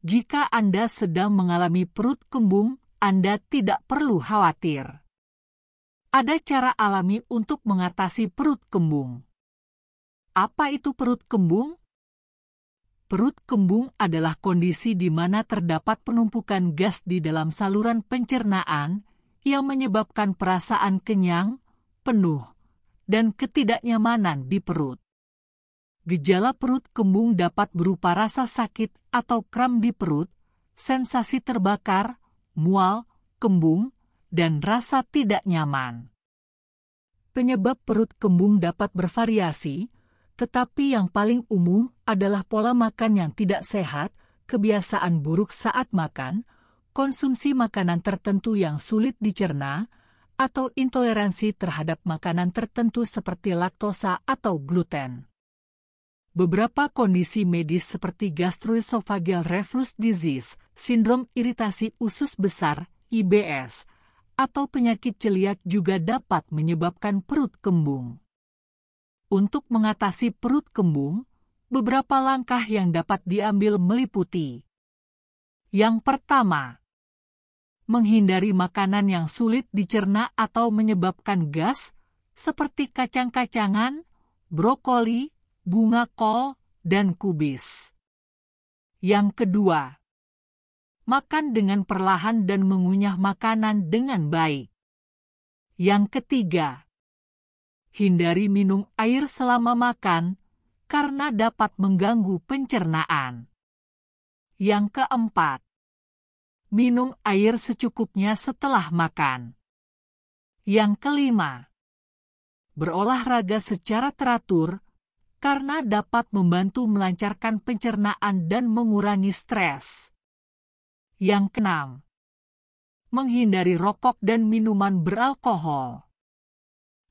Jika Anda sedang mengalami perut kembung, Anda tidak perlu khawatir. Ada cara alami untuk mengatasi perut kembung. Apa itu perut kembung? Perut kembung adalah kondisi di mana terdapat penumpukan gas di dalam saluran pencernaan yang menyebabkan perasaan kenyang, penuh, dan ketidaknyamanan di perut. Gejala perut kembung dapat berupa rasa sakit atau kram di perut, sensasi terbakar, mual, kembung, dan rasa tidak nyaman. Penyebab perut kembung dapat bervariasi, tetapi yang paling umum adalah pola makan yang tidak sehat, kebiasaan buruk saat makan, konsumsi makanan tertentu yang sulit dicerna, atau intoleransi terhadap makanan tertentu seperti laktosa atau gluten. Beberapa kondisi medis seperti gastroesophageal reflux disease, sindrom iritasi usus besar, IBS, atau penyakit celiak juga dapat menyebabkan perut kembung. Untuk mengatasi perut kembung, beberapa langkah yang dapat diambil meliputi: yang pertama, menghindari makanan yang sulit dicerna atau menyebabkan gas, seperti kacang-kacangan, brokoli, bunga kol, dan kubis. Yang kedua, makan dengan perlahan dan mengunyah makanan dengan baik. Yang ketiga, hindari minum air selama makan, karena dapat mengganggu pencernaan. Yang keempat, minum air secukupnya setelah makan. Yang kelima, berolahraga secara teratur, karena dapat membantu melancarkan pencernaan dan mengurangi stres. Yang keenam, menghindari rokok dan minuman beralkohol.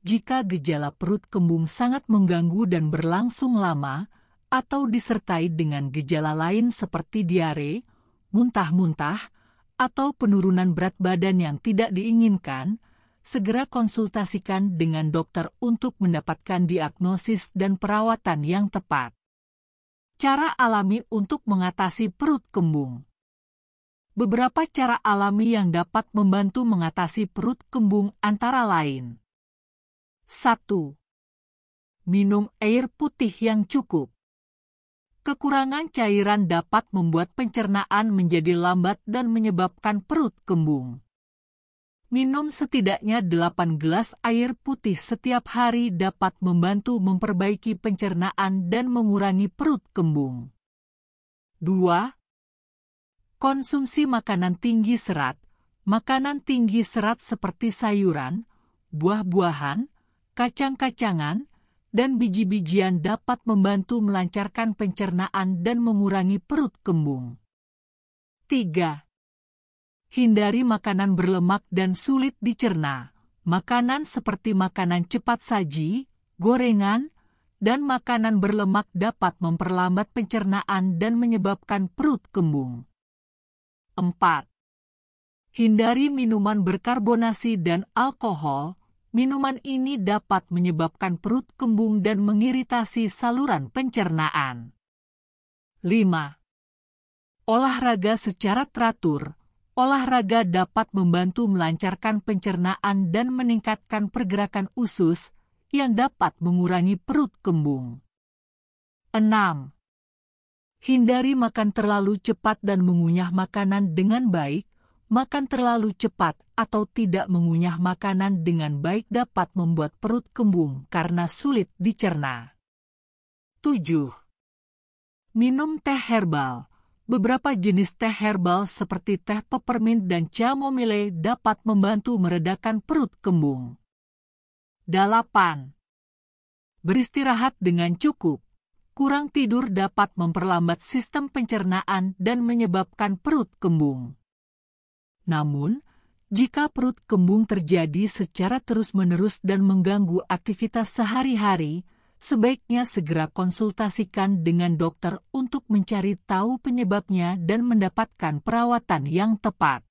Jika gejala perut kembung sangat mengganggu dan berlangsung lama, atau disertai dengan gejala lain seperti diare, muntah-muntah, atau penurunan berat badan yang tidak diinginkan, segera konsultasikan dengan dokter untuk mendapatkan diagnosis dan perawatan yang tepat. Cara alami untuk mengatasi perut kembung. Beberapa cara alami yang dapat membantu mengatasi perut kembung antara lain: 1. Minum air putih yang cukup. Kekurangan cairan dapat membuat pencernaan menjadi lambat dan menyebabkan perut kembung. Minum setidaknya 8 gelas air putih setiap hari dapat membantu memperbaiki pencernaan dan mengurangi perut kembung. 2. Konsumsi makanan tinggi serat. Makanan tinggi serat seperti sayuran, buah-buahan, kacang-kacangan, dan biji-bijian dapat membantu melancarkan pencernaan dan mengurangi perut kembung. 3. Hindari makanan berlemak dan sulit dicerna. Makanan seperti makanan cepat saji, gorengan, dan makanan berlemak dapat memperlambat pencernaan dan menyebabkan perut kembung. 4. Hindari minuman berkarbonasi dan alkohol. Minuman ini dapat menyebabkan perut kembung dan mengiritasi saluran pencernaan. 5. Olahraga secara teratur. Olahraga dapat membantu melancarkan pencernaan dan meningkatkan pergerakan usus yang dapat mengurangi perut kembung. 6. Hindari makan terlalu cepat dan mengunyah makanan dengan baik. Makan terlalu cepat atau tidak mengunyah makanan dengan baik dapat membuat perut kembung karena sulit dicerna. 7. Minum teh herbal. Beberapa jenis teh herbal seperti teh peppermint dan chamomile dapat membantu meredakan perut kembung. 8. Beristirahat dengan cukup. Kurang tidur dapat memperlambat sistem pencernaan dan menyebabkan perut kembung. Namun, jika perut kembung terjadi secara terus-menerus dan mengganggu aktivitas sehari-hari, sebaiknya segera konsultasikan dengan dokter untuk mencari tahu penyebabnya dan mendapatkan perawatan yang tepat.